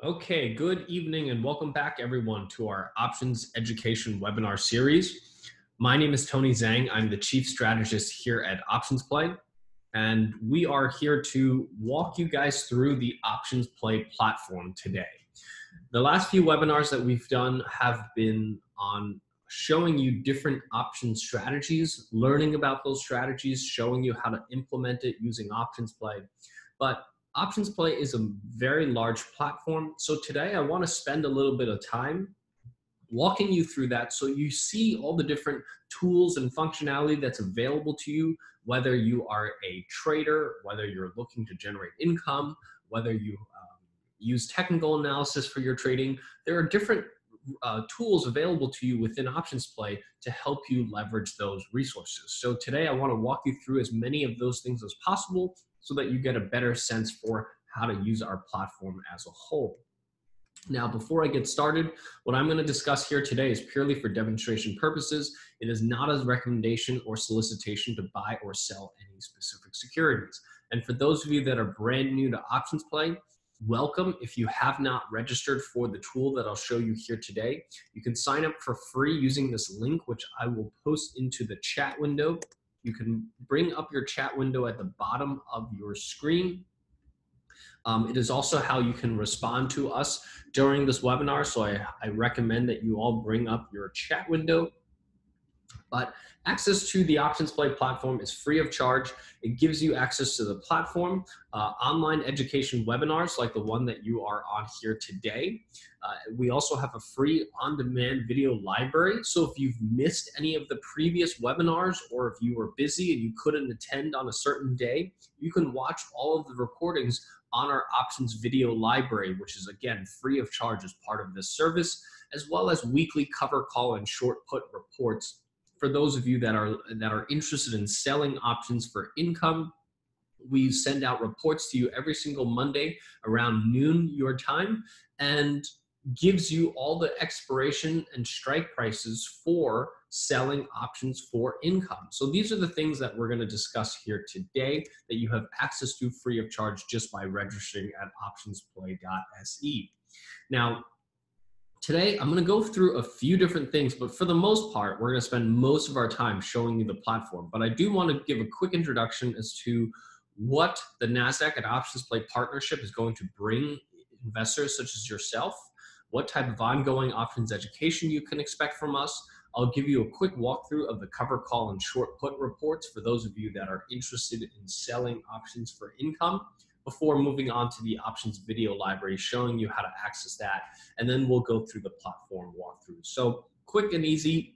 Okay, good evening and welcome back everyone to our options education webinar series. My name is Tony Zhang. I'm the chief strategist here at OptionsPlay, and we are here to walk you guys through the OptionsPlay platform today. The last few webinars that we've done have been on showing you different option strategies, learning about those strategies, showing you how to implement it using OptionsPlay. But OptionsPlay is a very large platform. So today I want to spend a little bit of time walking you through that so you see all the different tools and functionality that's available to you, whether you are a trader, whether you're looking to generate income, whether you use technical analysis for your trading. There are different tools available to you within OptionsPlay to help you leverage those resources. So today I want to walk you through as many of those things as possible so that you get a better sense for how to use our platform as a whole. Now, before I get started, what I'm going to discuss here today is purely for demonstration purposes. It is not a recommendation or solicitation to buy or sell any specific securities. And for those of you that are brand new to OptionsPlay, welcome. If you have not registered for the tool that I'll show you here today, you can sign up for free using this link, which I will post into the chat window. You can bring up your chat window at the bottom of your screen. It is also how you can respond to us during this webinar. So I recommend that you all bring up your chat window. But access to the OptionsPlay platform is free of charge. It gives you access to the platform, online education webinars like the one that you are on here today. We also have a free on-demand video library. So if you've missed any of the previous webinars, or if you were busy and you couldn't attend on a certain day, you can watch all of the recordings on our options video library, which is again free of charge as part of this service, as well as weekly cover call and short put reports for those of you that are interested in selling options for income. We send out reports to you every single Monday around noon your time, and gives you all the expiration and strike prices for selling options for income. So these are the things that we're going to discuss here today that you have access to free of charge just by registering at optionsplay.se. Now, today, I'm going to go through a few different things, but for the most part, we're going to spend most of our time showing you the platform. But I do want to give a quick introduction as to what the Nasdaq and OptionsPlay partnership is going to bring investors such as yourself, what type of ongoing options education you can expect from us. I'll give you a quick walkthrough of the cover call and short put reports for those of you that are interested in selling options for income, before moving on to the options video library, showing you how to access that. And then we'll go through the platform walkthrough. So quick and easy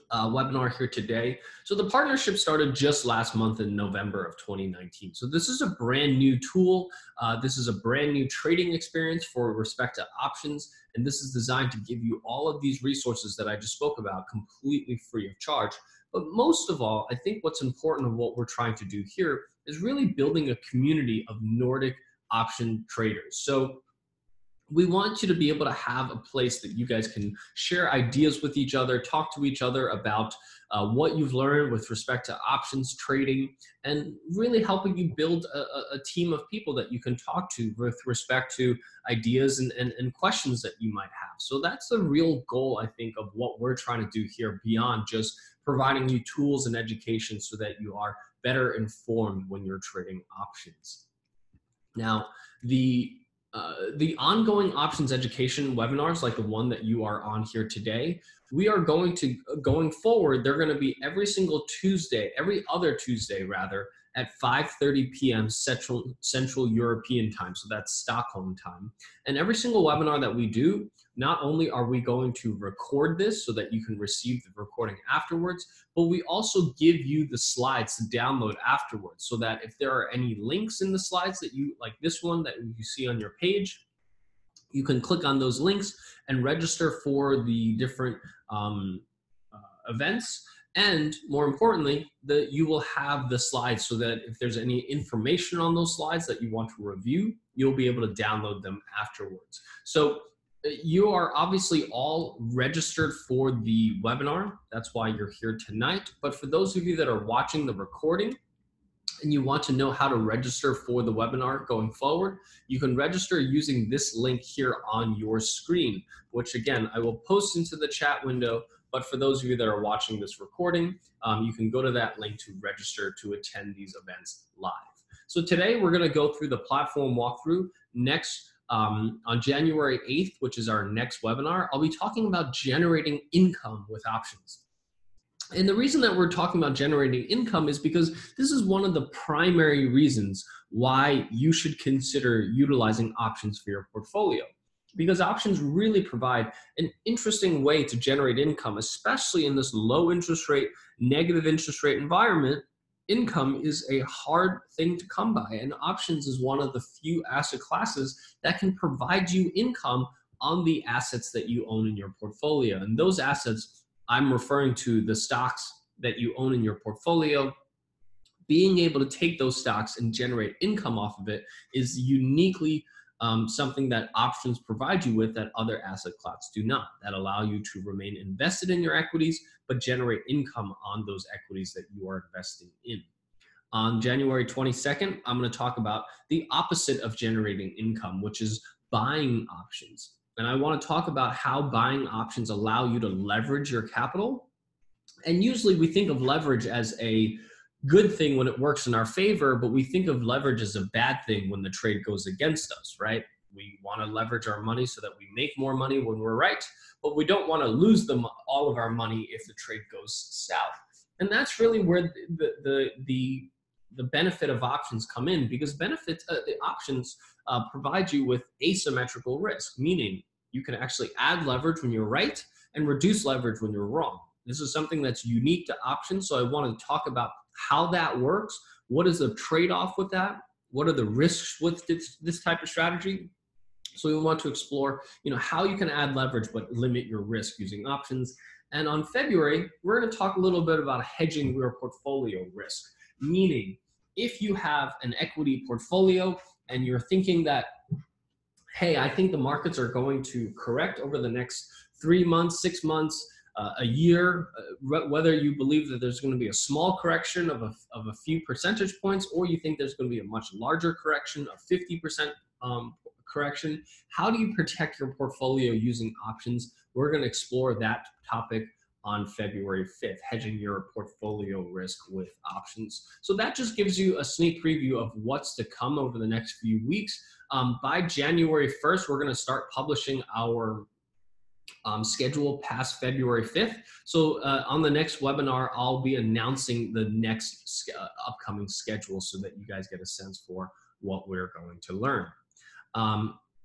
webinar here today. So the partnership started just last month in November of 2019. So this is a brand new tool. This is a brand new trading experience for respect to options. And this is designed to give you all of these resources that I just spoke about completely free of charge. But most of all, I think what's important of what we're trying to do here is really building a community of Nordic option traders. So we want you to be able to have a place that you guys can share ideas with each other, talk to each other about what you've learned with respect to options trading, and really helping you build a team of people that you can talk to with respect to ideas and questions that you might have. So that's the real goal, I think, of what we're trying to do here, beyond just providing you tools and education so that you are better informed when you're trading options. Now, the ongoing options education webinars like the one that you are on here today, we are going forward, they're going to be every single Tuesday, every other Tuesday rather, at 5:30 p.m. Central European time. So that's Stockholm time. And every single webinar that we do, not only are we going to record this so that you can receive the recording afterwards, but we also give you the slides to download afterwards, so that if there are any links in the slides that you, like this one that you see on your page, you can click on those links and register for the different events. And more importantly, you will have the slides so that if there's any information on those slides that you want to review, you'll be able to download them afterwards. So you are obviously all registered for the webinar. That's why you're here tonight. But for those of you that are watching the recording, and you want to know how to register for the webinar going forward, you can register using this link here on your screen, which again, I will post into the chat window. But for those of you that are watching this recording, you can go to that link to register to attend these events live. So today we're going to go through the platform walkthrough. Next, on January 8th, which is our next webinar, I'll be talking about generating income with options. And the reason that we're talking about generating income is because this is one of the primary reasons why you should consider utilizing options for your portfolio. Because options really provide an interesting way to generate income, especially in this low interest rate, negative interest rate environment. Income is a hard thing to come by, and options is one of the few asset classes that can provide you income on the assets that you own in your portfolio. And those assets, I'm referring to the stocks that you own in your portfolio. Being able to take those stocks and generate income off of it is uniquely something that options provide you with that other asset classes do not, that allow you to remain invested in your equities, but generate income on those equities that you are investing in. On January 22nd, I'm going to talk about the opposite of generating income, which is buying options. And I want to talk about how buying options allow you to leverage your capital. And usually we think of leverage as a good thing when it works in our favor, but we think of leverage as a bad thing when the trade goes against us, right? We want to leverage our money so that we make more money when we're right, but we don't want to lose all of our money if the trade goes south. And that's really where the benefit of options come in, because the options provide you with asymmetrical risk, meaning you can actually add leverage when you're right and reduce leverage when you're wrong. This is something that's unique to options, so I want to talk about how that works. What is the trade-off with that? What are the risks with this type of strategy? So we want to explore, how you can add leverage but limit your risk using options. And on February, we're going to talk a little bit about hedging your portfolio risk, meaning if you have an equity portfolio and you're thinking that, hey, I think the markets are going to correct over the next 3 months, 6 months, a year, whether you believe that there's going to be a small correction of a few percentage points, or you think there's going to be a much larger correction, a 50% correction, how do you protect your portfolio using options? We're going to explore that topic on February 5th, hedging your portfolio risk with options. So that just gives you a sneak preview of what's to come over the next few weeks. By January 1st, we're going to start publishing our schedule past February 5th. So on the next webinar, I'll be announcing the next upcoming schedule so that you guys get a sense for what we're going to learn.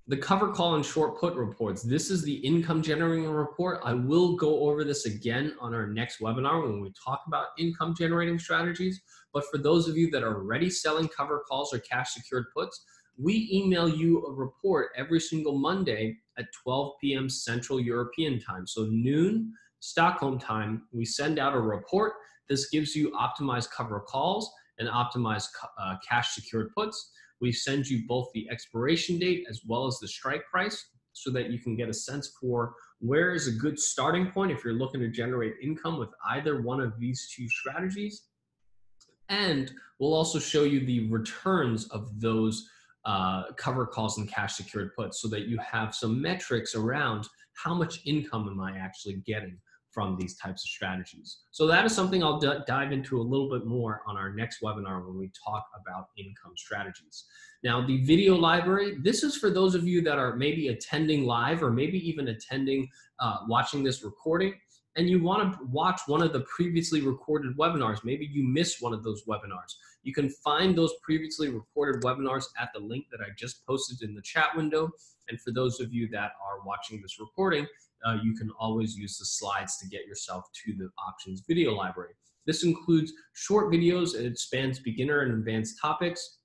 The cover call and short put reports. This is the income generating report. I will go over this again on our next webinar when we talk about income generating strategies. But for those of you that are already selling cover calls or cash secured puts, we email you a report every single Monday at 12 p.m. Central European time. So noon Stockholm time, we send out a report. This gives you optimized cover calls and optimized cash secured puts. We send you both the expiration date as well as the strike price so that you can get a sense for where is a good starting point if you're looking to generate income with either one of these two strategies. And we'll also show you the returns of those cover calls and cash secured puts so that you have some metrics around how much income am I actually getting from these types of strategies. So that is something I'll dive into a little bit more on our next webinar when we talk about income strategies. Now, the video library, this is for those of you that are maybe attending live or maybe even attending, watching this recording, and you want to watch one of the previously recorded webinars. Maybe you missed one of those webinars. You can find those previously recorded webinars at the link that I just posted in the chat window. And for those of you that are watching this recording, you can always use the slides to get yourself to the options video library. This includes short videos, and it spans beginner and advanced topics.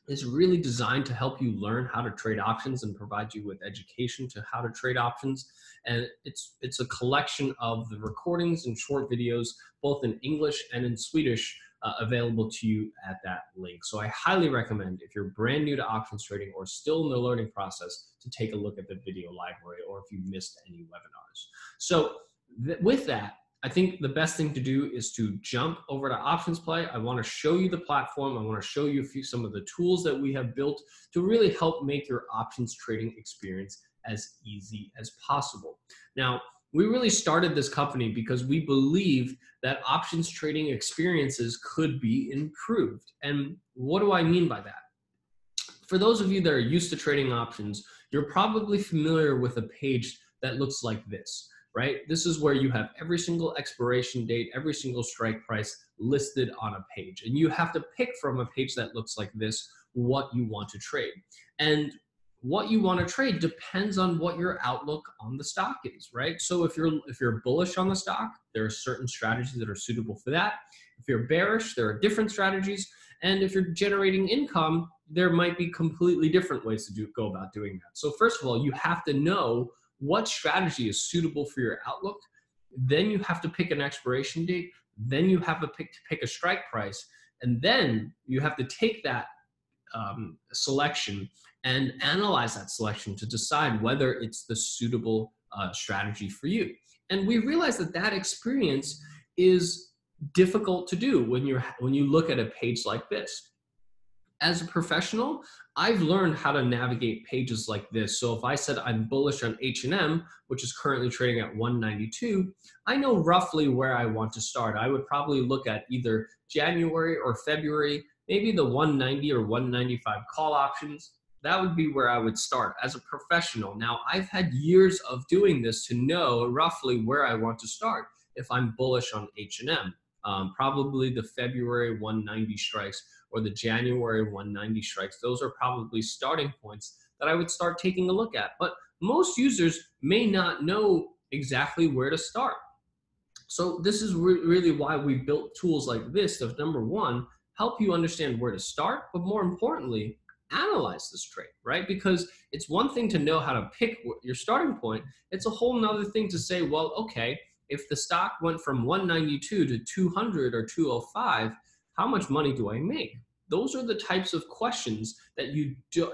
It's really designed to help you learn how to trade options and provide you with education to how to trade options. And it's a collection of the recordings and short videos, both in English and in Swedish, available to you at that link. So I highly recommend, if you're brand new to options trading or still in the learning process, to take a look at the video library, or if you missed any webinars. So with that, I think the best thing to do is to jump over to OptionsPlay. I want to show you the platform. I want to show you some of the tools that we have built to really help make your options trading experience as easy as possible. Now, we really started this company because we believed that options trading experiences could be improved. And what do I mean by that? For those of you that are used to trading options, you're probably familiar with a page that looks like this, right? This is where you have every single expiration date, every single strike price listed on a page. And you have to pick from a page that looks like this what you want to trade. And what you want to trade depends on what your outlook on the stock is, right? So if you're bullish on the stock, there are certain strategies that are suitable for that. If you're bearish, there are different strategies. And if you're generating income, there might be completely different ways to go about doing that. So first of all, you have to know what strategy is suitable for your outlook. Then you have to pick an expiration date. Then you have to pick a strike price. And then you have to take that selection and analyze that selection to decide whether it's the suitable strategy for you. And we realize that that experience is difficult to do when you look at a page like this. As a professional, I've learned how to navigate pages like this. So if I said I'm bullish on H&M, which is currently trading at 192, I know roughly where I want to start. I would probably look at either January or February, maybe the 190 or 195 call options. That would be where I would start as a professional. Now, I've had years of doing this to know roughly where I want to start if I'm bullish on H&M. Probably the February 190 strikes or the January 190 strikes. Those are probably starting points that I would start taking a look at. But most users may not know exactly where to start. So this is really why we built tools like this to, number one, help you understand where to start, but more importantly, analyze this trade, right? Because it's one thing to know how to pick your starting point. It's a whole nother thing to say, well, okay, if the stock went from 192 to 200 or 205, how much money do I make? Those are the types of questions that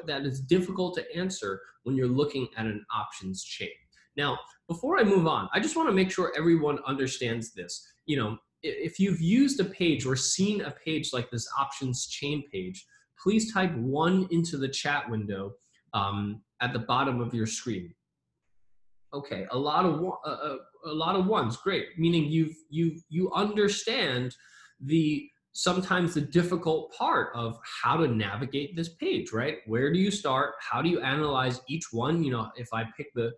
that is difficult to answer when you're looking at an options chain. Now, before I move on, I just want to make sure everyone understands this. You know, if you've used a page or seen a page like this options chain page, please type 1 into the chat window at the bottom of your screen. Okay, a lot of ones, great. Meaning you understand sometimes the difficult part of how to navigate this page, right? Where do you start? How do you analyze each one? You know, if I pick the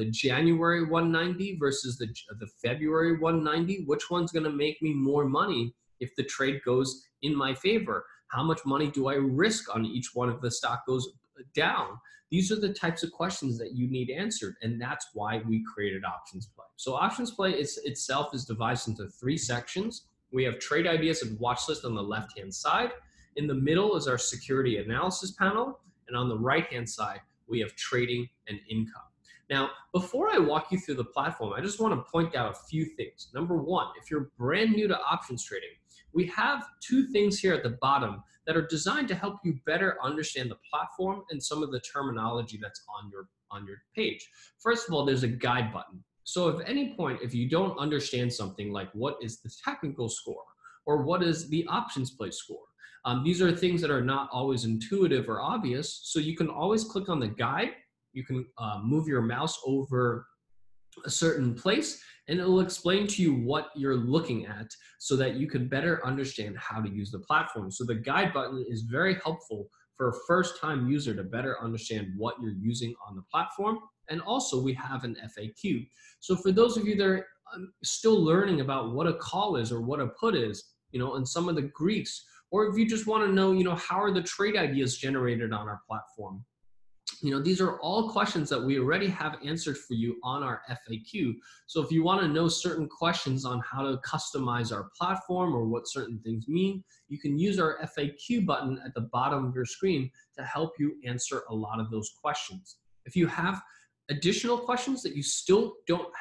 January 190 versus the February 190, which one's going to make me more money if the trade goes in my favor? How much money do I risk on each one if the stock goes down? These are the types of questions that you need answered, and that's why we created OptionsPlay. So OptionsPlay itself is divided into 3 sections. We have trade ideas and watch list on the left-hand side. In the middle is our security analysis panel, and on the right-hand side, we have trading and income. Now, before I walk you through the platform, I just want to point out a few things. Number one, if you're brand new to options trading, we have 2 things here at the bottom that are designed to help you better understand the platform and some of the terminology that's on your page. First of all, there's a guide button. So at any point, if you don't understand something like what is the technical score or what is the options play score, these are things that are not always intuitive or obvious. So you can always click on the guide. You can move your mouse over a certain place and it will explain to you what you're looking at so that you can better understand how to use the platform. So the guide button is very helpful for a first-time user to better understand what you're using on the platform. And also we have an FAQ. So for those of you that are still learning about what a call is or what a put is, you know, and some of the Greeks, or if you just want to know, you know, how are the trade ideas generated on our platform? You know, these are all questions that we already have answered for you on our FAQ. So if you want to know certain questions on how to customize our platform or what certain things mean, you can use our FAQ button at the bottom of your screen to help you answer a lot of those questions. If you have additional questions that you still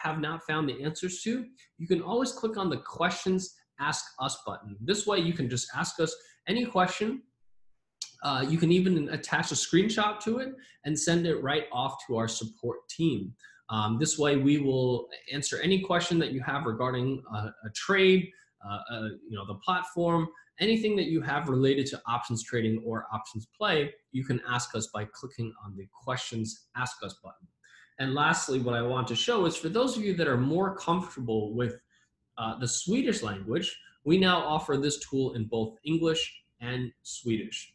have not found the answers to, you can always click on the Questions Ask Us button. This way you can just ask us any question. You can even attach a screenshot to it and send it right off to our support team. This way, we will answer any question that you have regarding a trade, the platform, anything that you have related to options trading or options play. You can ask us by clicking on the questions ask us button. And lastly, what I want to show is for those of you that are more comfortable with the Swedish language, we now offer this tool in both English and Swedish,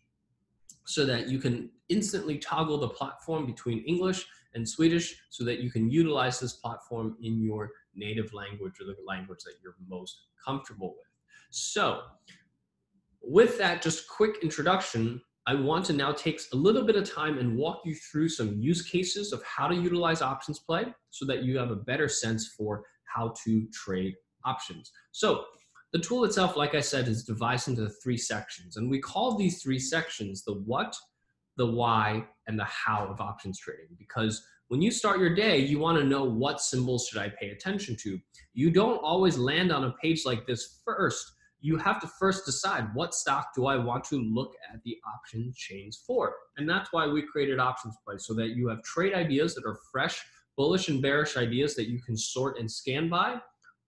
so that you can instantly toggle the platform between English and Swedish so that you can utilize this platform in your native language or the language that you're most comfortable with. So with that just quick introduction, I want to now take a little bit of time and walk you through some use cases of how to utilize options play so that you have a better sense for how to trade options. So the tool itself, like I said, is divided into 3 sections, and we call these 3 sections the what, the why, and the how of options trading, because when you start your day, you want to know what symbols should I pay attention to. You don't always land on a page like this first. You have to first decide what stock do I want to look at the option chains for. And that's why we created Options Play, so that you have trade ideas that are fresh, bullish and bearish ideas that you can sort and scan by,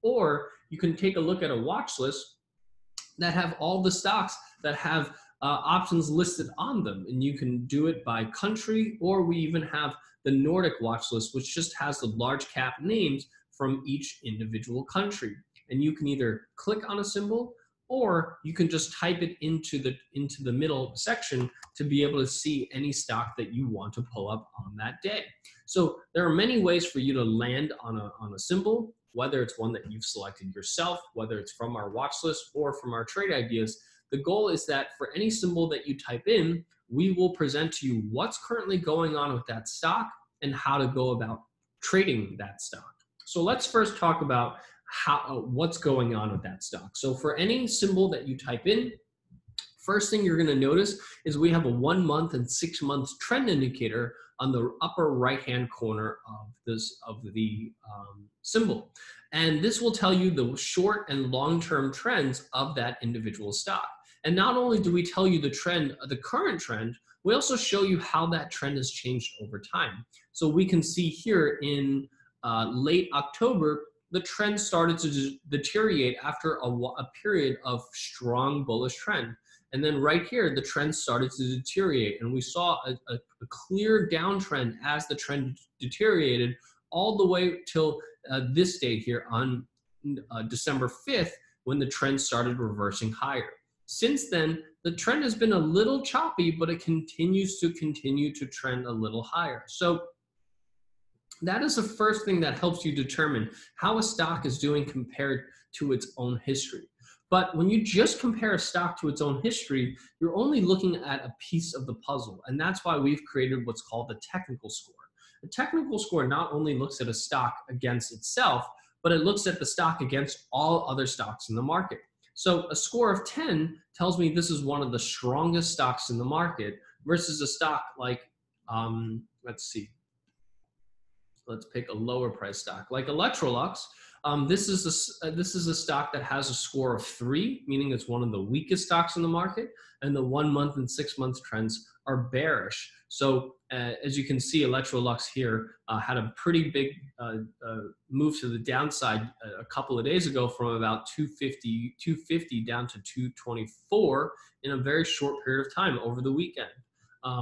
or you can take a look at a watch list that have all the stocks that have options listed on them. And you can do it by country, or we even have the Nordic watch list, which just has the large cap names from each individual country. And you can either click on a symbol, or you can just type it into the middle section to be able to see any stock that you want to pull up on that day. So there are many ways for you to land on a symbol, whether it's one that you've selected yourself, whether it's from our watch list or from our trade ideas. The goal is that for any symbol that you type in, we will present to you what's currently going on with that stock and how to go about trading that stock. So let's first talk about what's going on with that stock. So for any symbol that you type in, first thing you're going to notice is we have a 1 month and 6 months trend indicator on the upper right hand corner of the symbol, and this will tell you the short and long term trends of that individual stock. And not only do we tell you the trend, the current trend, we also show you how that trend has changed over time. So we can see here in late October, the trend started to deteriorate after a period of strong bullish trend. And then right here, the trend started to deteriorate, and we saw a clear downtrend as the trend deteriorated all the way till this day here on December 5th, when the trend started reversing higher. Since then, the trend has been a little choppy, but it continues to trend a little higher. So that is the first thing that helps you determine how a stock is doing compared to its own history. But when you just compare a stock to its own history, you're only looking at a piece of the puzzle. And that's why we've created what's called the technical score. The technical score not only looks at a stock against itself, but it looks at the stock against all other stocks in the market. So a score of 10 tells me this is one of the strongest stocks in the market, versus a stock like, let's pick a lower price stock like Electrolux. This is a stock that has a score of 3, meaning it's one of the weakest stocks in the market, and the 1 month and 6 month trends are bearish. So as you can see, Electrolux here had a pretty big move to the downside a couple of days ago, from about 250 down to 224 in a very short period of time over the weekend.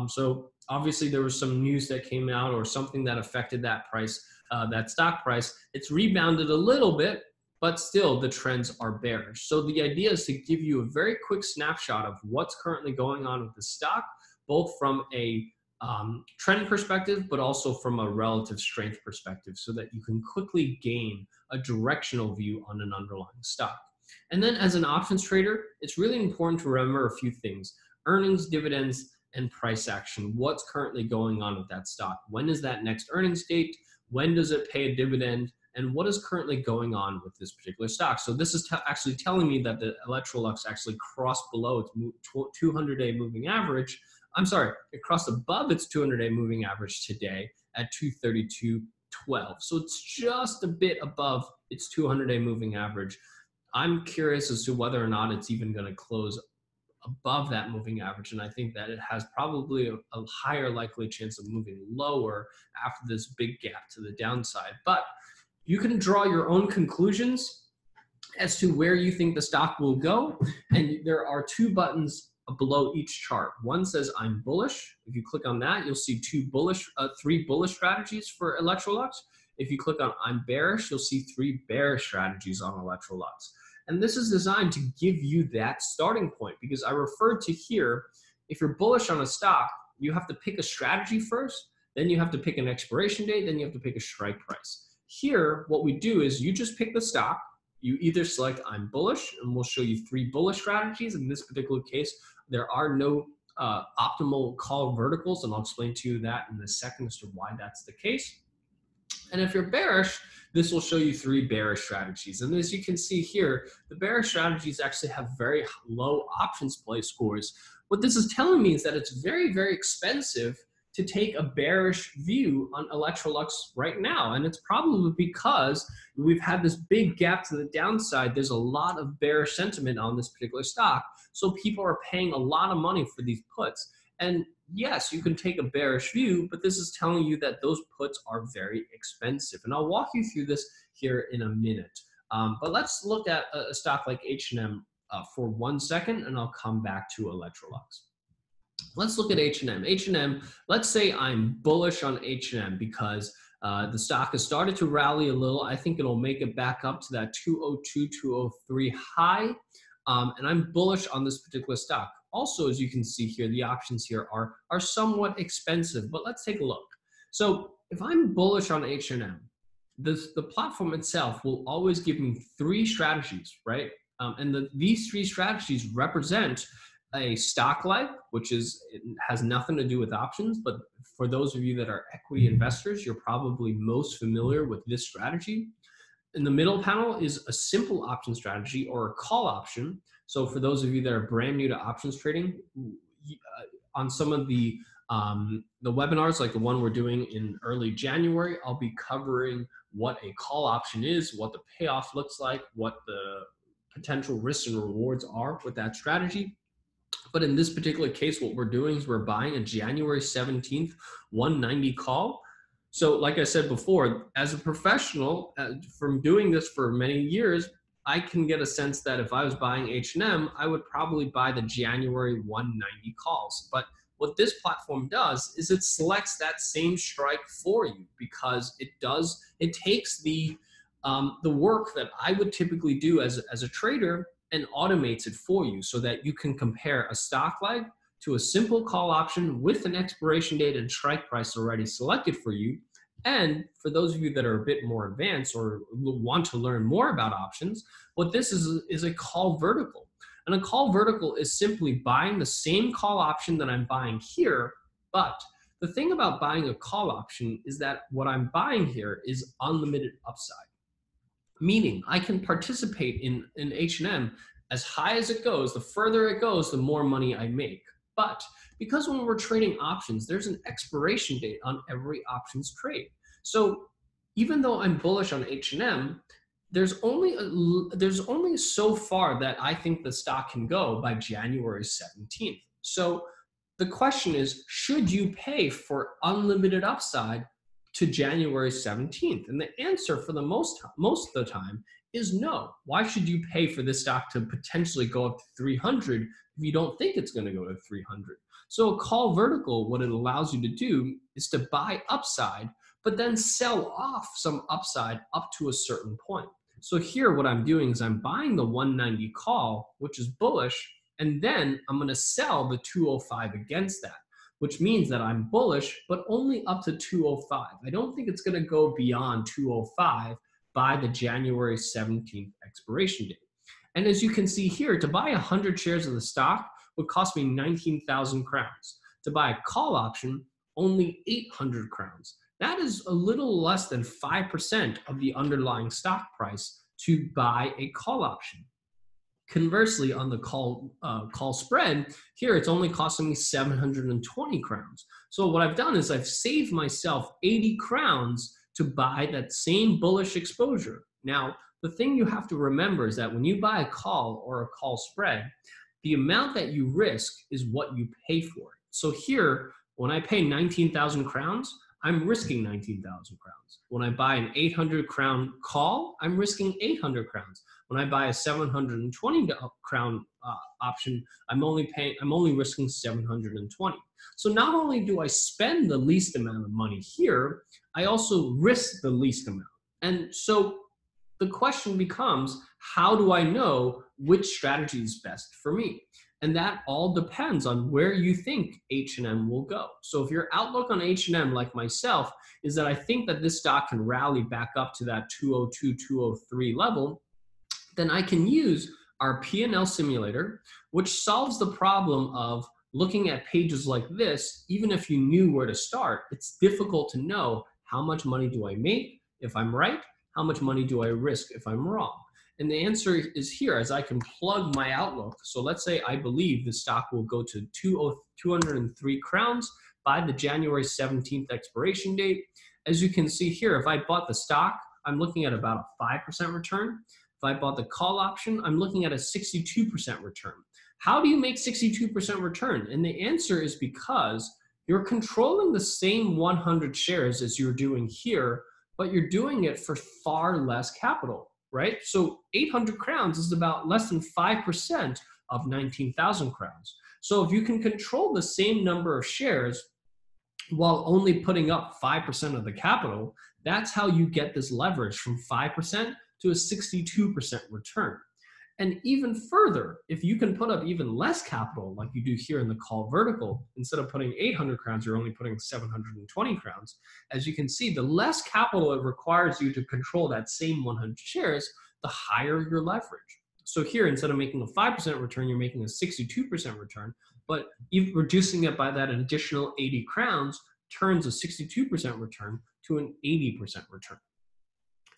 So obviously there was some news that came out or something that affected that price, that stock price. It's rebounded a little bit, but still the trends are bearish. So the idea is to give you a very quick snapshot of what's currently going on with the stock, both from a trend perspective, but also from a relative strength perspective, so that you can quickly gain a directional view on an underlying stock. And then as an options trader, it's really important to remember a few things: earnings, dividends, and price action. What's currently going on with that stock? When is that next earnings date? When does it pay a dividend? And what is currently going on with this particular stock? So this is actually telling me that the Electrolux actually crossed below its 200-day moving average. I'm sorry, it crossed above its 200-day moving average today at 232.12. So it's just a bit above its 200-day moving average. I'm curious as to whether or not it's even going to close above that moving average. And I think that it has probably a higher likely chance of moving lower after this big gap to the downside. But you can draw your own conclusions as to where you think the stock will go. And there are two buttons below each chart. One says I'm bullish. If you click on that, you'll see three bullish strategies for Electrolux. If you click on I'm bearish, you'll see three bearish strategies on Electrolux. And this is designed to give you that starting point, because I referred to here, if you're bullish on a stock, you have to pick a strategy first, then you have to pick an expiration date, then you have to pick a strike price. Here, what we do is you just pick the stock. You either select I'm bullish, and we'll show you three bullish strategies. In this particular case, there are no optimal call verticals, and I'll explain to you that in a second as to why that's the case. And if you're bearish, this will show you three bearish strategies. And as you can see here, the bearish strategies actually have very low options play scores. What this is telling me is that it's very, very expensive to take a bearish view on Electrolux right now. And it's probably because we've had this big gap to the downside. There's a lot of bearish sentiment on this particular stock. So people are paying a lot of money for these puts. And yes, you can take a bearish view, but this is telling you that those puts are very expensive. And I'll walk you through this here in a minute. But let's look at a stock like H&M for 1 second, and I'll come back to Electrolux. Let's look at H&M. H&M, let's say I'm bullish on H&M because the stock has started to rally a little. I think it'll make it back up to that 202, 203 high. And I'm bullish on this particular stock. Also, as you can see here, the options here are somewhat expensive, but let's take a look. So if I'm bullish on H&M, the platform itself will always give me three strategies, right? And these three strategies represent a stock leg, which has nothing to do with options, but for those of you that are equity investors, you're probably most familiar with this strategy. In the middle panel is a simple option strategy or a call option. So for those of you that are brand new to options trading, on some of the webinars like the one we're doing in early January, I'll be covering what a call option is, what the payoff looks like, what the potential risks and rewards are with that strategy. But in this particular case, what we're doing is we're buying a January 17th 190 call. So like I said before, as a professional, from doing this for many years, I can get a sense that if I was buying H&M, I would probably buy the January 190 calls. But what this platform does is it selects that same strike for you, because it takes the work that I would typically do as a trader and automates it for you so that you can compare a stock leg to a simple call option with an expiration date and strike price already selected for you. And for those of you that are a bit more advanced or want to learn more about options, what this is a call vertical. And a call vertical is simply buying the same call option that I'm buying here, but the thing about buying a call option is that what I'm buying here is unlimited upside. Meaning I can participate in H&M as high as it goes. The further it goes, the more money I make. But because when we're trading options, there's an expiration date on every options trade. So even though I'm bullish on H&M, there's only so far that I think the stock can go by January 17th. So the question is, should you pay for unlimited upside to January 17th? And the answer for the most of the time is no. Why should you pay for this stock to potentially go up to 300 if you don't think it's going to go to 300? So a call vertical, what it allows you to do is to buy upside, but then sell off some upside up to a certain point. So here what I'm doing is I'm buying the 190 call, which is bullish, and then I'm going to sell the 205 against that, which means that I'm bullish, but only up to 205. I don't think it's going to go beyond 205 by the January 17th expiration date. And as you can see here, to buy 100 shares of the stock would cost me 19,000 crowns. To buy a call option, only 800 crowns. That is a little less than 5% of the underlying stock price to buy a call option. Conversely, on the call spread, here it's only costing me 720 crowns. So what I've done is I've saved myself 80 crowns to buy that same bullish exposure. Now, the thing you have to remember is that when you buy a call or a call spread, the amount that you risk is what you pay for it. So here, when I pay 19,000 crowns, I'm risking 19,000 crowns. When I buy an 800 crown call, I'm risking 800 crowns. When I buy a 720 crown option, I'm only risking 720. So not only do I spend the least amount of money here, I also risk the least amount. And so the question becomes, how do I know which strategy is best for me? And that all depends on where you think H&M will go. So if your outlook on H&M, like myself, is that I think that this stock can rally back up to that 202, 203 level, then I can use our P&L simulator, which solves the problem of looking at pages like this. Even if you knew where to start, it's difficult to know how much money do I make if I'm right, how much money do I risk if I'm wrong. And the answer is here, as I can plug my outlook. So let's say I believe the stock will go to 203 crowns by the January 17th expiration date. As you can see here, if I bought the stock, I'm looking at about a 5% return. If I bought the call option, I'm looking at a 62% return. How do you make 62% return? And the answer is because you're controlling the same 100 shares as you're doing here, but you're doing it for far less capital, right? So 800 crowns is about less than 5% of 19,000 crowns. So if you can control the same number of shares while only putting up 5% of the capital, that's how you get this leverage from 5% to a 62% return. And even further, if you can put up even less capital, like you do here in the call vertical, instead of putting 800 crowns, you're only putting 720 crowns. As you can see, the less capital it requires you to control that same 100 shares, the higher your leverage. So here, instead of making a 5% return, you're making a 62% return, but even reducing it by that additional 80 crowns turns a 62% return to an 80% return.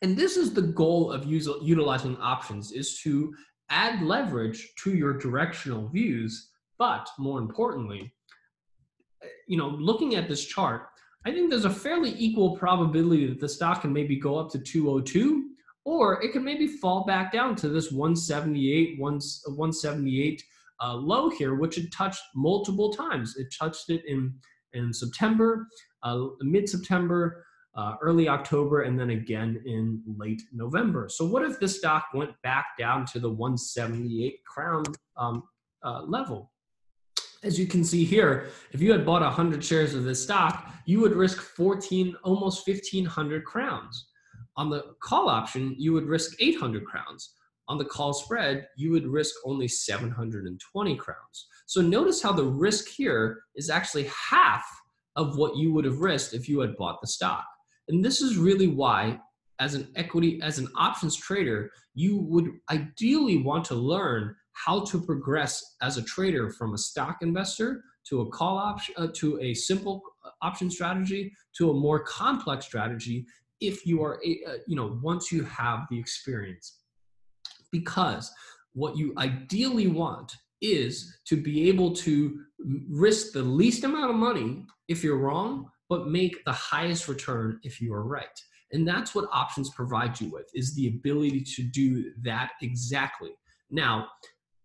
And this is the goal of utilizing options, is to add leverage to your directional views. But more importantly, looking at this chart, I think there's a fairly equal probability that the stock can maybe go up to 202, or it can maybe fall back down to this 178 low here, which it touched multiple times. It touched it in September, mid-September, early October, and then again in late November. So what if this stock went back down to the 178 crown level? As you can see here, if you had bought 100 shares of this stock, you would risk almost 1,500 crowns. On the call option, you would risk 800 crowns. On the call spread, you would risk only 720 crowns. So notice how the risk here is actually half of what you would have risked if you had bought the stock. And this is really why, as an options trader, you would ideally want to learn how to progress as a trader from a stock investor to a call option, to a simple option strategy, to a more complex strategy, if you are, once you have the experience. Because what you ideally want is to be able to risk the least amount of money if you're wrong, but make the highest return if you are right. And that's what options provide you with, is the ability to do that exactly. Now,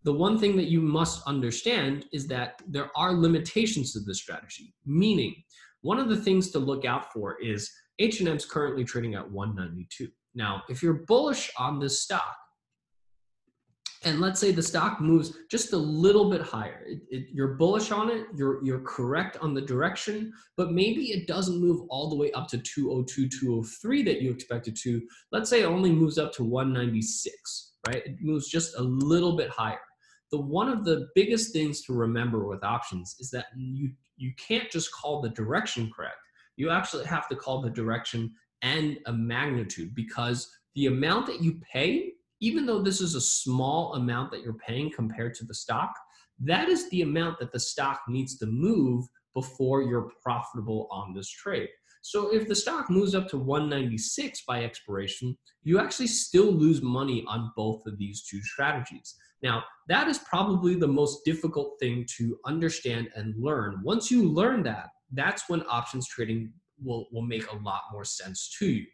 the one thing that you must understand is that there are limitations to this strategy, meaning one of the things to look out for is H&M's currently trading at 192. Now, if you're bullish on this stock, and let's say the stock moves just a little bit higher, you're bullish on it, you're correct on the direction, but maybe it doesn't move all the way up to 202, 203 that you expected to. Let's say it only moves up to 196, right? It moves just a little bit higher. One of the biggest things to remember with options is that you can't just call the direction correct. You actually have to call the direction and a magnitude, because the amount that you pay, even though this is a small amount that you're paying compared to the stock, that is the amount that the stock needs to move before you're profitable on this trade. So if the stock moves up to 196 by expiration, you actually still lose money on both of these two strategies. Now, that is probably the most difficult thing to understand and learn. Once you learn that, that's when options trading will make a lot more sense to you.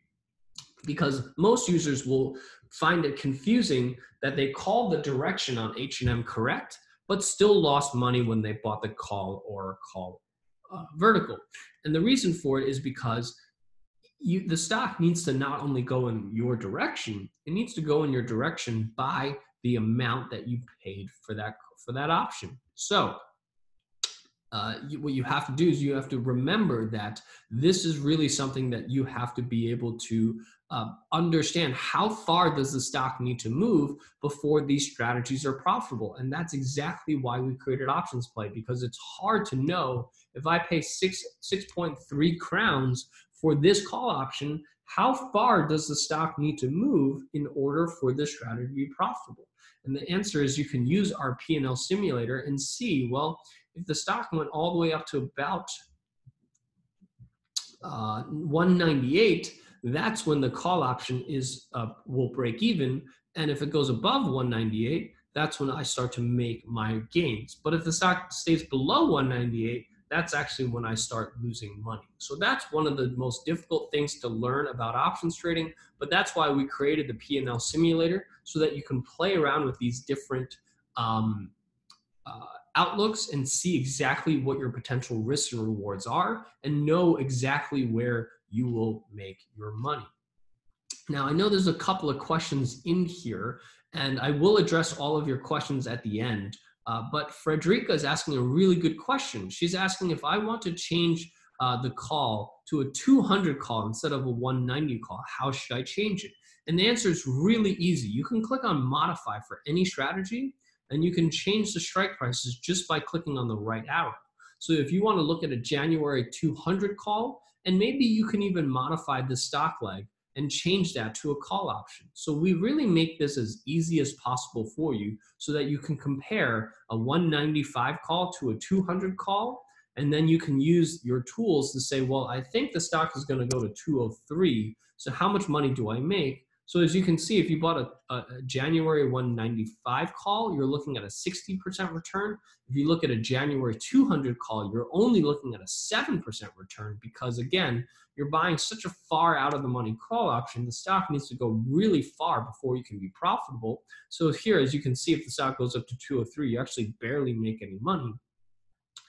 Because most users will find it confusing that they call the direction on H&M correct, but still lost money when they bought the call or call vertical. And the reason for it is because the stock needs to not only go in your direction, it needs to go in your direction by the amount that you paid for that option. So what you have to do is you have to remember that this is really something that you have to be able to understand. How far does the stock need to move before these strategies are profitable? And that's exactly why we created Options Play, because it's hard to know if I pay 6.3 crowns for this call option, how far does the stock need to move in order for this strategy to be profitable? And the answer is you can use our P&L simulator and see, well, if the stock went all the way up to about 198, that's when the call option will break even. And if it goes above 198, that's when I start to make my gains. But if the stock stays below 198, that's actually when I start losing money. So that's one of the most difficult things to learn about options trading, but that's why we created the P&L simulator, so that you can play around with these different outlooks and see exactly what your potential risks and rewards are, and know exactly where you will make your money. Now, I know there's a couple of questions in here, and I will address all of your questions at the end. But Frederica is asking a really good question. She's asking, if I want to change the call to a 200 call instead of a 190 call, how should I change it? And the answer is really easy. You can click on modify for any strategy, and you can change the strike prices just by clicking on the right arrow. So if you want to look at a January 200 call, and maybe you can even modify the stock leg and change that to a call option. So we really make this as easy as possible for you, so that you can compare a 195 call to a 200 call, and then you can use your tools to say, well, I think the stock is going to go to 203, so how much money do I make? So as you can see, if you bought a January 195 call, you're looking at a 60% return. If you look at a January 200 call, you're only looking at a 7% return, because again, you're buying such a far out of the money call option. The stock needs to go really far before you can be profitable. So here, as you can see, if the stock goes up to 203, you actually barely make any money.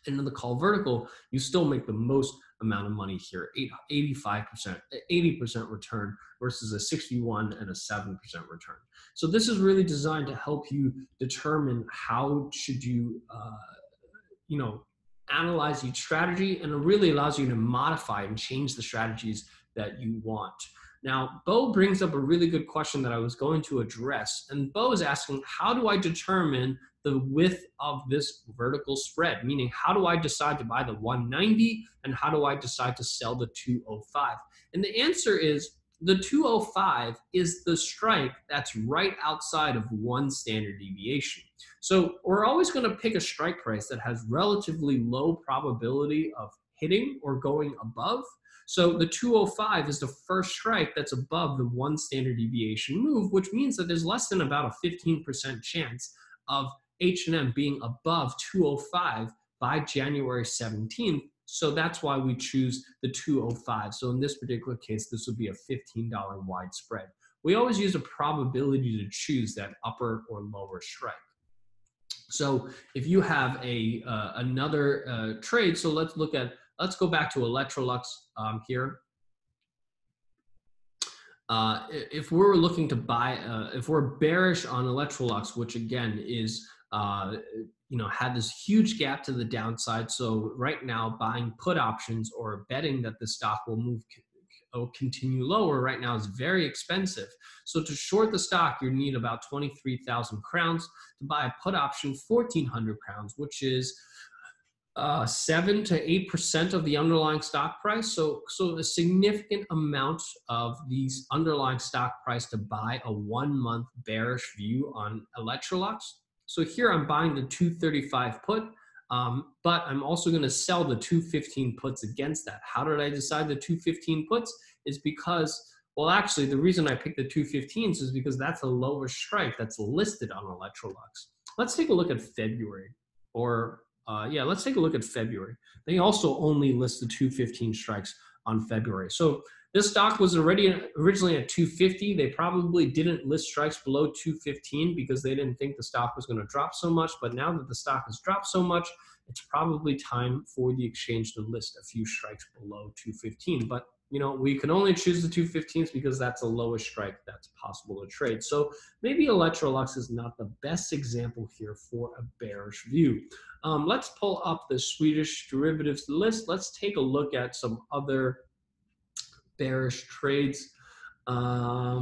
And in the call vertical, you still make the most amount of money here, 85%, 80% return versus a 61 and a 7% return. So this is really designed to help you determine how should you, analyze each strategy, and it really allows you to modify and change the strategies that you want. Now, Bo brings up a really good question that I was going to address. And Bo is asking, how do I determine the width of this vertical spread? Meaning, how do I decide to buy the 190 and how do I decide to sell the 205? And the answer is, the 205 is the strike that's right outside of one standard deviation. So we're always going to pick a strike price that has relatively low probability of hitting or going above. So the 205 is the first strike that's above the one standard deviation move, which means that there's less than about a 15% chance of H&M being above 205 by January 17th. So that's why we choose the 205. So in this particular case, this would be a $15 wide spread. We always use a probability to choose that upper or lower strike. So if you have another trade, so let's go back to Electrolux here. If we're looking to buy, if we're bearish on Electrolux, which again is, had this huge gap to the downside. So right now, buying put options or betting that the stock will continue lower right now is very expensive. So to short the stock, you need about 23,000 crowns. To buy a put option, 1,400 crowns, which is 7 to 8% of the underlying stock price. So a significant amount of these underlying stock price to buy a 1 month bearish view on Electrolux. So here I'm buying the 235 put, but I'm also going to sell the 215 puts against that. How did I decide the 215 puts? Is because, well, actually the reason I picked the 215s is because that's a lower strike that's listed on Electrolux. Let's take a look at February, let's take a look at February. They also only list the 215 strikes on February. So This stock was originally at 250. They probably didn't list strikes below 215 because they didn't think the stock was going to drop so much. But now that the stock has dropped so much, it's probably time for the exchange to list a few strikes below 215. But you know, we can only choose the 215s because that's the lowest strike that's possible to trade. So maybe Electrolux is not the best example here for a bearish view. Let's pull up the Swedish derivatives list. Let's take a look at some other bearish trades. Let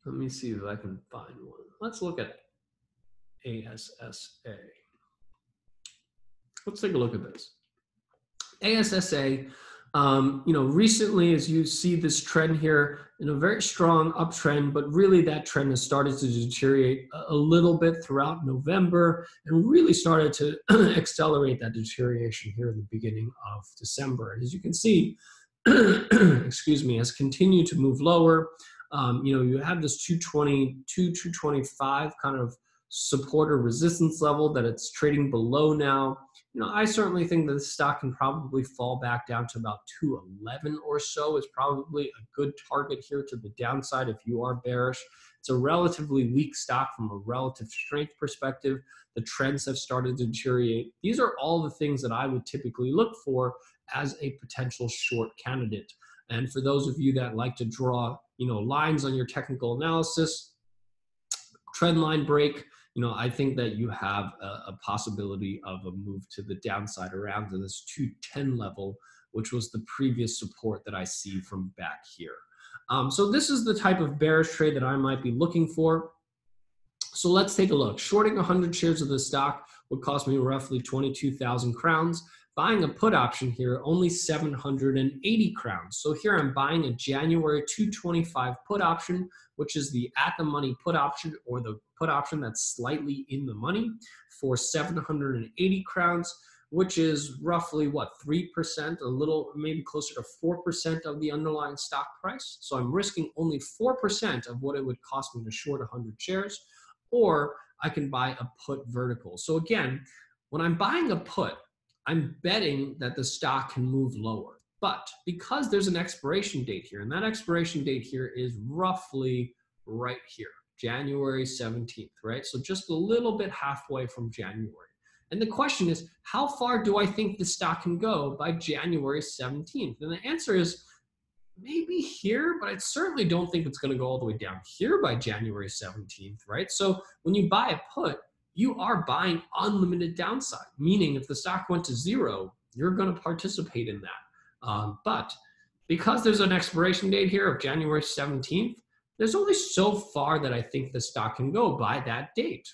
me see if I can find one. Let's look at ASSA. Let's take a look at this. ASSA, you know, recently, as you see this trend here, in a very strong uptrend, but really that trend has started to deteriorate a little bit throughout November and really started to accelerate that deterioration here in the beginning of December. And as you can see, excuse me, has continued to move lower. You know, you have this 222, 225 kind of support or resistance level that it's trading below now. You know, I certainly think that the stock can probably fall back down to about 211 or so. Is probably a good target here to the downside if you are bearish. It's a relatively weak stock from a relative strength perspective. The trends have started to deteriorate. These are all the things that I would typically look for as a potential short candidate. And for those of you that like to draw, you know, lines on your technical analysis, trend line break, you know, I think that you have a possibility of a move to the downside around to this 210 level, which was the previous support that I see from back here. So this is the type of bearish trade that I might be looking for. So let's take a look. Shorting 100 shares of the stock would cost me roughly 22,000 crowns. Buying a put option here, only 780 crowns. So here I'm buying a January 225 put option, which is the at the money put option, or the put option that's slightly in the money, for 780 crowns, which is roughly what, 3%, a little, maybe closer to 4% of the underlying stock price. So I'm risking only 4% of what it would cost me to short 100 shares, or I can buy a put vertical. So again, when I'm buying a put, I'm betting that the stock can move lower. But because there's an expiration date here, and that expiration date here is roughly right here, January 17th, right? So just a little bit halfway from January. And the question is, how far do I think the stock can go by January 17th? And the answer is maybe here, but I certainly don't think it's going to go all the way down here by January 17th, right? So when you buy a put, you are buying unlimited downside, meaning if the stock went to zero, you're going to participate in that. But because there's an expiration date here of January 17th, there's only so far that I think the stock can go by that date.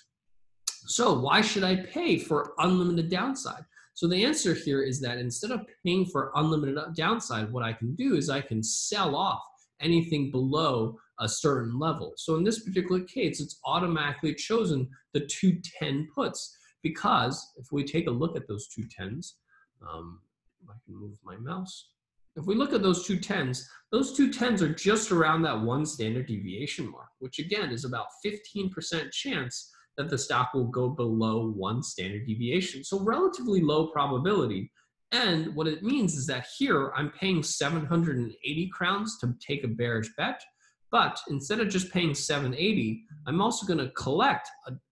So why should I pay for unlimited downside? So the answer here is that instead of paying for unlimited downside, what I can do is I can sell off anything below a certain level. So in this particular case, it's automatically chosen the 210 puts, because if we take a look at those 210s, I can move my mouse. If we look at those 210s are just around that one standard deviation mark, which again is about 15% chance that the stock will go below one standard deviation. So relatively low probability. And what it means is that here I'm paying 780 crowns to take a bearish bet. But instead of just paying 780, I'm also going to collect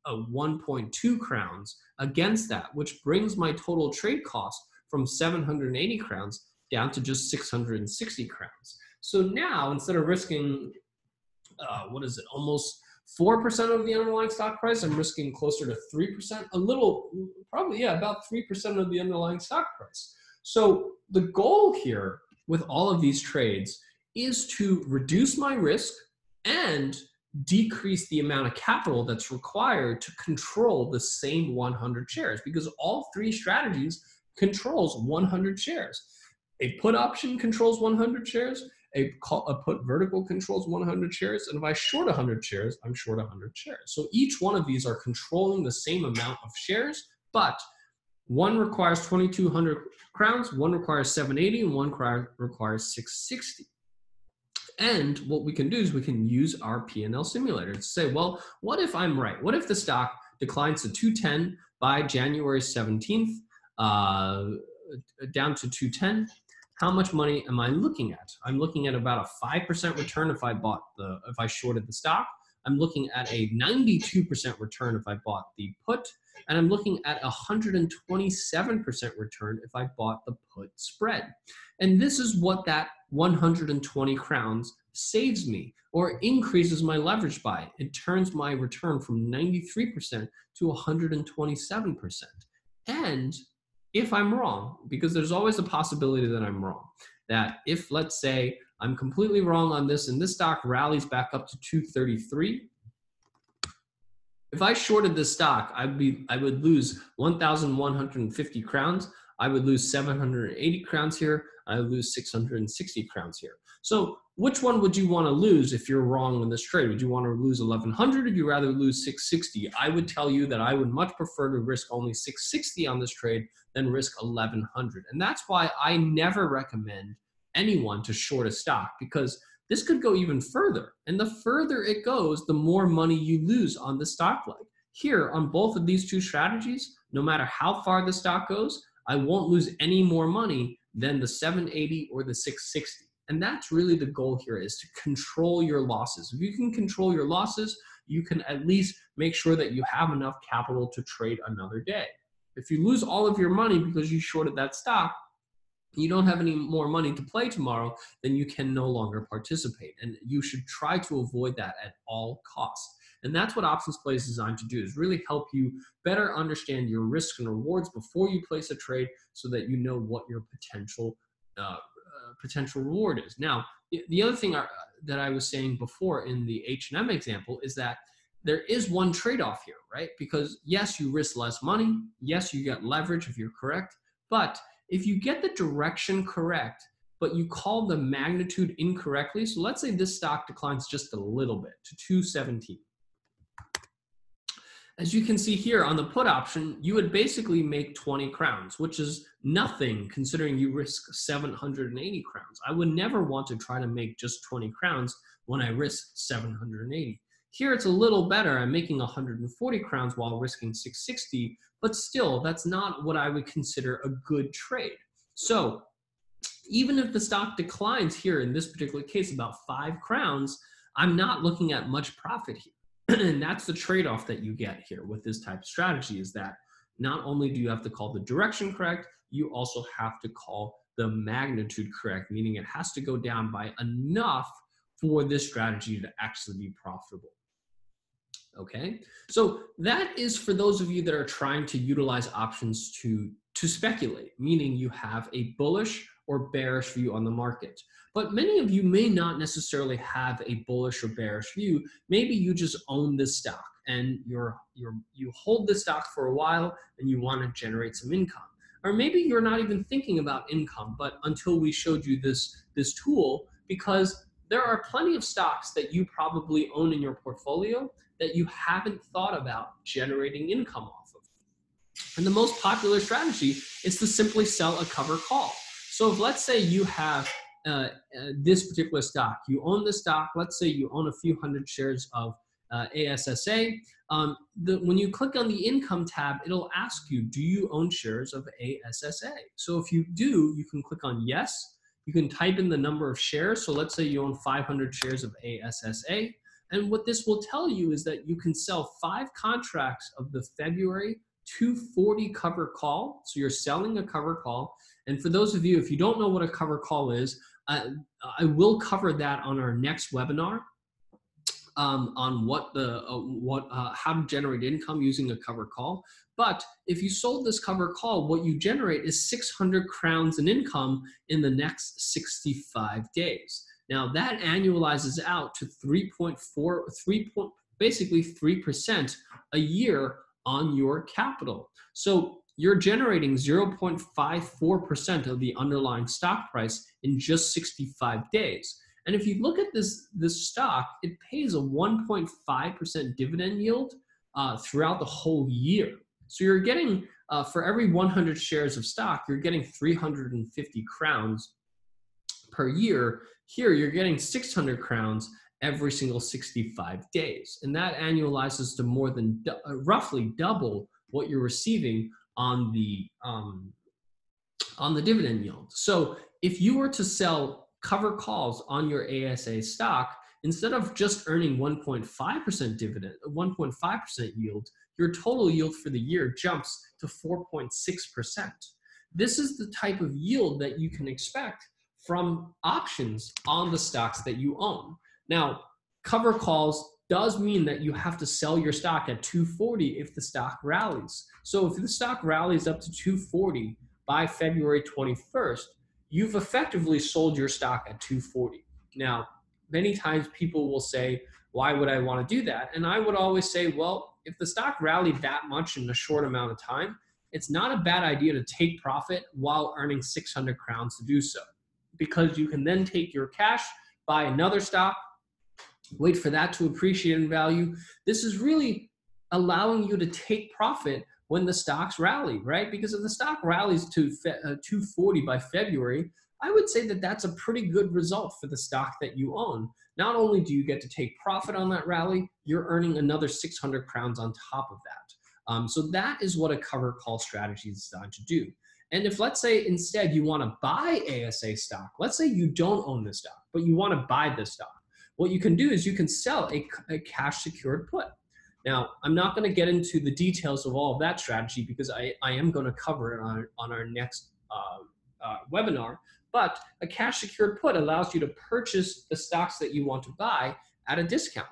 a 1.2 crowns against that, which brings my total trade cost from 780 crowns down to just 660 crowns. So now, instead of risking, almost 4% of the underlying stock price, I'm risking closer to 3%, about 3% of the underlying stock price. So the goal here with all of these trades is to reduce my risk and decrease the amount of capital that's required to control the same 100 shares, because all three strategies controls 100 shares. A put option controls 100 shares, a put vertical controls 100 shares, and if I short 100 shares, I'm short 100 shares. So each one of these are controlling the same amount of shares, but one requires 2,200 crowns, one requires 780, and one requires 660. And what we can do is we can use our P&L simulator to say, well, what if I'm right? What if the stock declines to 210 by January 17th, down to 210? how much money am I looking at? I'm looking at about a 5% return if I shorted the stock. I'm looking at a 92% return if I bought the put, and I'm looking at 127% return if I bought the put spread. And this is what that 120 crowns saves me or increases my leverage by. It turns my return from 93% to 127%. And if I'm wrong, because there's always a possibility that I'm wrong, that if, let's say, I'm completely wrong on this and this stock rallies back up to 233, if I shorted this stock, I would lose 1,150 crowns. I would lose 780 crowns here. I would lose 660 crowns here. So which one would you want to lose if you're wrong in this trade? Would you want to lose 1,100 or would you rather lose 660? I would tell you that I would much prefer to risk only 660 on this trade than risk 1,100. And that's why I never recommend anyone to short a stock, because this could go even further. And the further it goes, the more money you lose on the stock leg. Here, on both of these two strategies, no matter how far the stock goes, I won't lose any more money than the 780 or the 660. And that's really the goal here, is to control your losses. If you can control your losses, you can at least make sure that you have enough capital to trade another day. If you lose all of your money because you shorted that stock, you don't have any more money to play tomorrow, then you can no longer participate. And you should try to avoid that at all costs. And that's what OptionsPlay is designed to do, is really help you better understand your risks and rewards before you place a trade, so that you know what your potential reward is. Now, the other thing that I was saying before in the H&M example is that there is one trade-off here, right? Because yes, you risk less money. Yes, you get leverage if you're correct. But if you get the direction correct, but you call the magnitude incorrectly, so let's say this stock declines just a little bit to 217. As you can see here on the put option, you would basically make 20 crowns, which is nothing considering you risk 780 crowns. I would never want to try to make just 20 crowns when I risk 780. Here it's a little better. I'm making 140 crowns while risking 660, but still that's not what I would consider a good trade. So even if the stock declines here in this particular case about 5 crowns, I'm not looking at much profit here. And that's the trade-off that you get here with this type of strategy, is that not only do you have to call the direction correct, you also have to call the magnitude correct, meaning it has to go down by enough for this strategy to actually be profitable. Okay, so that is for those of you that are trying to utilize options to speculate, meaning you have a bullish or bearish view on the market. But many of you may not necessarily have a bullish or bearish view. Maybe you just own this stock and you hold the stock for a while and you want to generate some income. Or maybe you're not even thinking about income, but until we showed you this tool, because there are plenty of stocks that you probably own in your portfolio that you haven't thought about generating income off of. And the most popular strategy is to simply sell a cover call. So if, let's say, you have this particular stock, you own the stock, let's say you own a few hundred shares of ASSA. When you click on the income tab, it'll ask you, do you own shares of ASSA? So if you do, you can click on yes. You can type in the number of shares. So let's say you own 500 shares of ASSA. And what this will tell you is that you can sell 5 contracts of the February 240 cover call. So you're selling a cover call. And for those of you, if you don't know what a cover call is, I will cover that on our next webinar on how to generate income using a cover call. But if you sold this cover call, what you generate is 600 crowns in income in the next 65 days. Now that annualizes out to basically 3% a year on your capital. So you're generating 0.54% of the underlying stock price in just 65 days. And if you look at this stock, it pays a 1.5% dividend yield throughout the whole year. So you're getting, for every 100 shares of stock, you're getting 350 crowns per year. Here, you're getting 600 crowns every single 65 days. And that annualizes to more than roughly double what you're receiving on the dividend yield. So if you were to sell cover calls on your ASA stock, instead of just earning 1.5% dividend, 1.5% yield, your total yield for the year jumps to 4.6%. This is the type of yield that you can expect from options on the stocks that you own. Now, cover calls does mean that you have to sell your stock at 240 if the stock rallies. So if the stock rallies up to 240 by February 21st, you've effectively sold your stock at 240. Now, many times people will say, why would I want to do that? And I would always say, well, if the stock rallied that much in a short amount of time, it's not a bad idea to take profit while earning 600 crowns to do so, because you can then take your cash, buy another stock, wait for that to appreciate in value. This is really allowing you to take profit when the stocks rally, right? Because if the stock rallies to 240 by February, I would say that that's a pretty good result for the stock that you own. Not only do you get to take profit on that rally, you're earning another 600 crowns on top of that. So that is what a cover call strategy is designed to do. And if, let's say, instead you want to buy ASA stock, let's say you don't own this stock, but you want to buy this stock, what you can do is you can sell a cash secured put. Now, I'm not going to get into the details of all of that strategy because I am going to cover it on our next webinar, but a cash secured put allows you to purchase the stocks that you want to buy at a discount.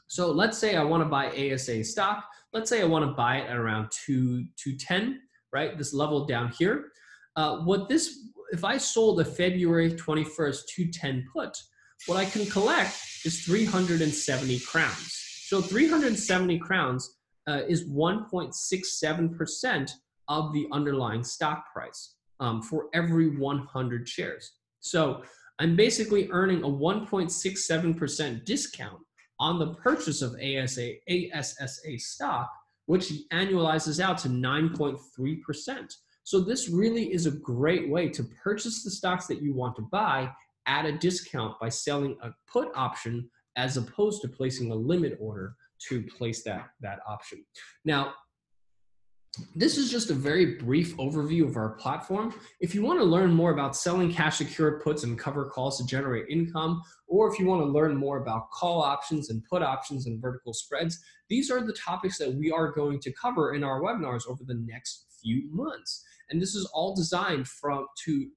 So let's say I want to buy ASA stock. Let's say I want to buy it at around 210, right? This level down here. If I sold a February 21st 210 put, what I can collect is 370 crowns. So 370 crowns is 1.67% of the underlying stock price for every 100 shares. So I'm basically earning a 1.67% discount on the purchase of ASSA stock, which annualizes out to 9.3%. So this really is a great way to purchase the stocks that you want to buy at a discount by selling a put option as opposed to placing a limit order to place that option. Now, this is just a very brief overview of our platform. If you want to learn more about selling cash secured puts and cover calls to generate income, or if you want to learn more about call options and put options and vertical spreads, these are the topics that we are going to cover in our webinars over the next few months. And this is all designed to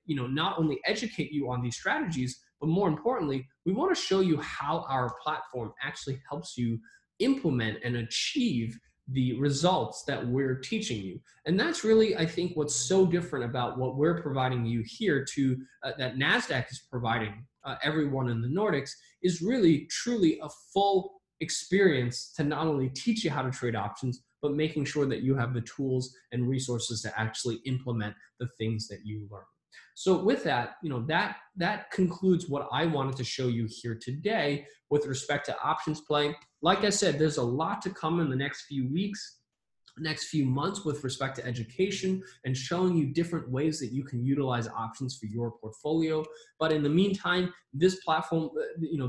not only educate you on these strategies, but more importantly, we want to show you how our platform actually helps you implement and achieve the results that we're teaching you. And that's really, I think, what's so different about what we're providing you here that Nasdaq is providing everyone in the Nordics, is really truly a full experience to not only teach you how to trade options, but making sure that you have the tools and resources to actually implement the things that you learn. So with that, that concludes what I wanted to show you here today with respect to options play. Like I said, there's a lot to come in the next few weeks, next few months with respect to education and showing you different ways that you can utilize options for your portfolio. But in the meantime, this platform,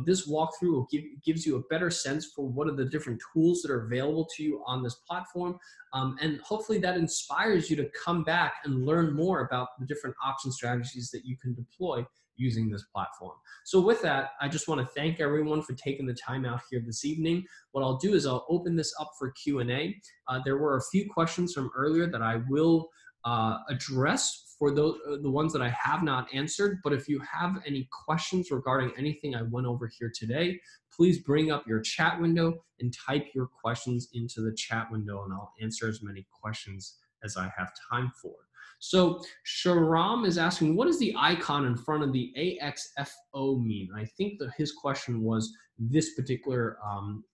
this walkthrough gives you a better sense for what are the different tools that are available to you on this platform. And hopefully that inspires you to come back and learn more about the different option strategies that you can deploy using this platform. So with that, I just want to thank everyone for taking the time out here this evening. What I'll do is I'll open this up for Q&A. There were a few questions from earlier that I will address for the ones that I have not answered. But if you have any questions regarding anything I went over here today, please bring up your chat window and type your questions into the chat window, and I'll answer as many questions as I have time for. So Sharam is asking, what does the icon in front of the AXFO mean? I think that his question was this particular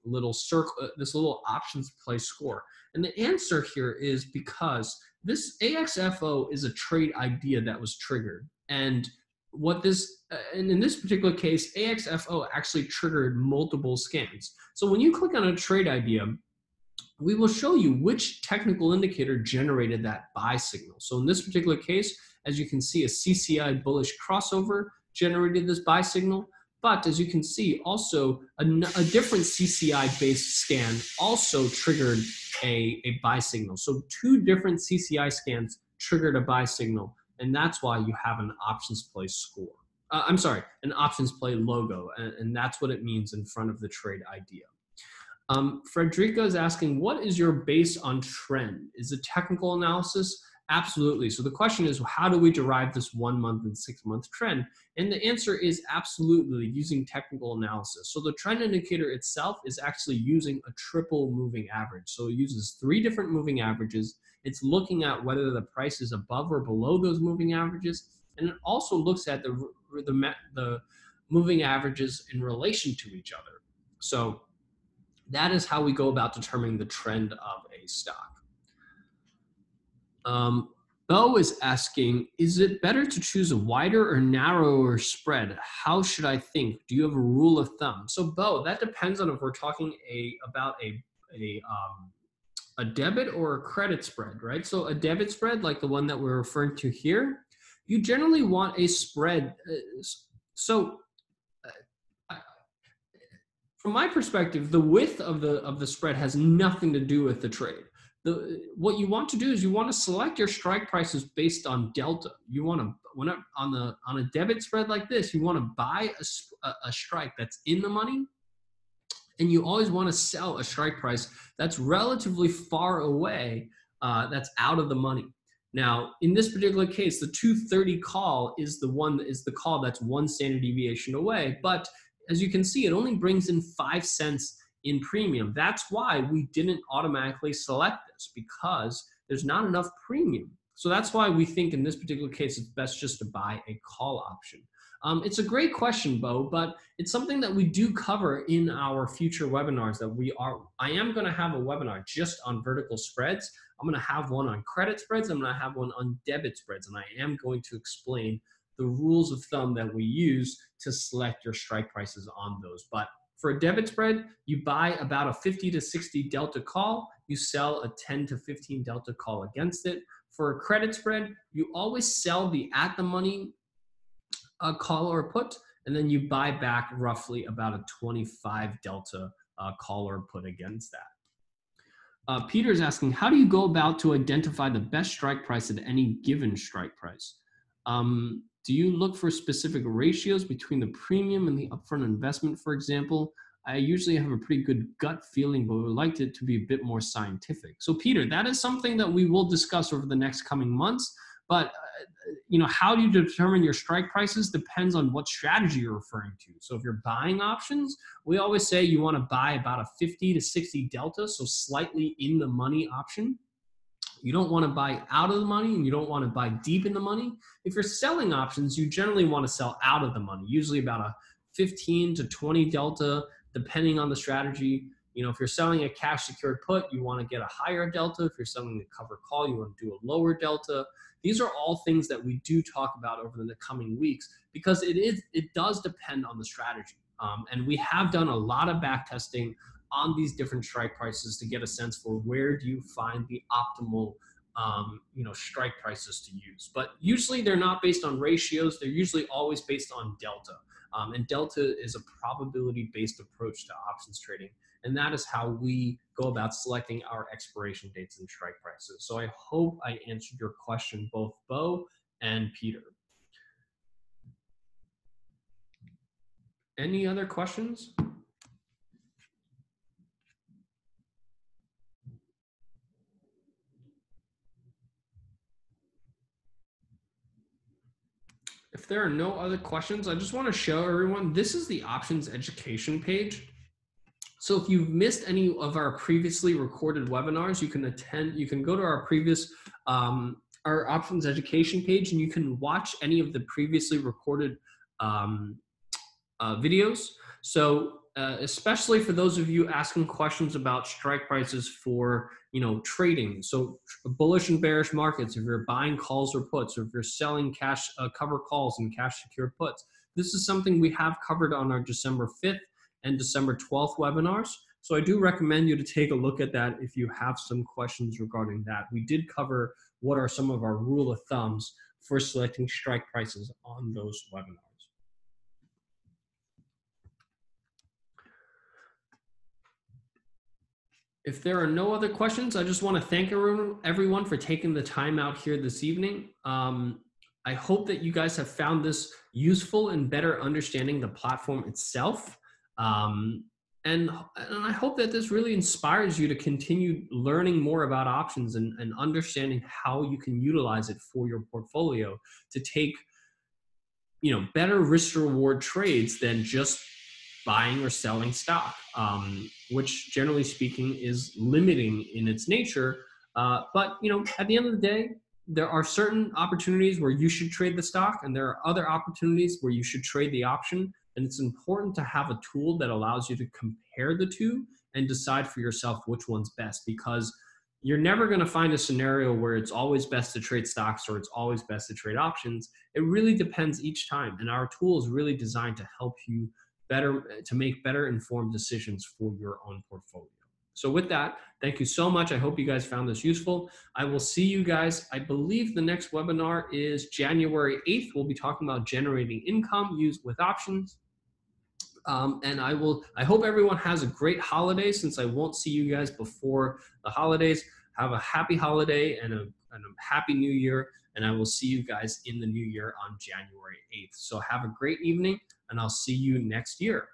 little circle, this little options play score. And the answer here is because this AXFO is a trade idea that was triggered. And and in this particular case, AXFO actually triggered multiple scans. So when you click on a trade idea, we will show you which technical indicator generated that buy signal. So in this particular case, as you can see, a CCI bullish crossover generated this buy signal. But as you can see, also a different CCI-based scan also triggered a buy signal. So two different CCI scans triggered a buy signal And that's why you have an OptionsPlay score. I'm sorry, an OptionsPlay logo, and that's what it means in front of the trade idea. Frederica is asking, what is your base on trend? Is it technical analysis? Absolutely. So the question is, how do we derive this 1 month and 6 month trend? And the answer is absolutely using technical analysis. So the trend indicator itself is actually using a triple moving average. So it uses 3 different moving averages. It's looking at whether the price is above or below those moving averages. And it also looks at the moving averages in relation to each other. So that is how we go about determining the trend of a stock. Bo is asking, is it better to choose a wider or narrower spread? How should I think? Do you have a rule of thumb? So Bo, that depends on if we're talking about a debit or a credit spread, right? So a debit spread, like the one that we're referring to here, you generally want a spread. From my perspective, the width of the spread has nothing to do with the trade. What you want to do is you want to select your strike prices based on delta. You want to, on a debit spread like this, you want to buy a strike that's in the money, and you always want to sell a strike price that's relatively far away, that's out of the money. Now, in this particular case, the 230 call is the call that's 1 standard deviation away, but as you can see, it only brings in 5 cents in premium. That's why we didn't automatically select this, because there's not enough premium. So that's why we think in this particular case, it's best just to buy a call option. It's a great question, Bo, but it's something that we do cover in our future webinars I am going to have a webinar just on vertical spreads. I'm going to have one on credit spreads. I'm going to have one on debit spreads, and I am going to explain the rules of thumb that we use to select your strike prices on those. But for a debit spread, you buy about a 50 to 60 delta call, you sell a 10 to 15 delta call against it. For a credit spread, you always sell the at the money call or put, and then you buy back roughly about a 25 delta call or put against that. Peter's asking, how do you go about to identify the best strike price at any given strike price? Do you look for specific ratios between the premium and the upfront investment, for example? I usually have a pretty good gut feeling, but would like it to be a bit more scientific. So Peter, that is something that we will discuss over the next coming months. But how do you determine your strike prices depends on what strategy you're referring to. So if you're buying options, we always say you want to buy about a 50 to 60 delta, so slightly in the money option. You don't want to buy out of the money, and you don't want to buy deep in the money. If you're selling options, you generally want to sell out of the money, usually about a 15 to 20 delta, depending on the strategy. If you're selling a cash secured put, you want to get a higher delta. If you're selling a cover call, you want to do a lower delta. These are all things that we do talk about over the coming weeks, because it does depend on the strategy. And we have done a lot of back testing on these different strike prices to get a sense for where do you find the optimal strike prices to use. But usually they're not based on ratios. They're usually always based on delta. And delta is a probability-based approach to options trading. And that is how we go about selecting our expiration dates and strike prices. So I hope I answered your question, both Bo and Peter. Any other questions? If there are no other questions, I just want to show everyone, this is the options education page. So if you've missed any of our previously recorded webinars, you can go to our previous, our options education page, and you can watch any of the previously recorded videos. So especially for those of you asking questions about strike prices for trading, so bullish and bearish markets, if you're buying calls or puts, or if you're selling cash cover calls and cash secured puts, this is something we have covered on our December 5th and December 12th webinars. So I do recommend you to take a look at that if you have some questions regarding that. We did cover what are some of our rule of thumbs for selecting strike prices on those webinars. If there are no other questions, I just want to thank everyone for taking the time out here this evening. I hope that you guys have found this useful in better understanding the platform itself. Um, and I hope that this really inspires you to continue learning more about options and understanding how you can utilize it for your portfolio to take, better risk reward trades than just buying or selling stock, which generally speaking is limiting in its nature. But at the end of the day, there are certain opportunities where you should trade the stock, and there are other opportunities where you should trade the option. And it's important to have a tool that allows you to compare the two and decide for yourself which one's best, because you're never going to find a scenario where it's always best to trade stocks or it's always best to trade options. It really depends each time. And our tool is really designed to help you to make better informed decisions for your own portfolio. So with that, thank you so much. I hope you guys found this useful. I will see you guys. I believe the next webinar is January 8th. We'll be talking about generating income used with options. And I hope everyone has a great holiday, since I won't see you guys before the holidays. Have a happy holiday and a happy new year. And I will see you guys in the new year on January 8th. So have a great evening, and I'll see you next year.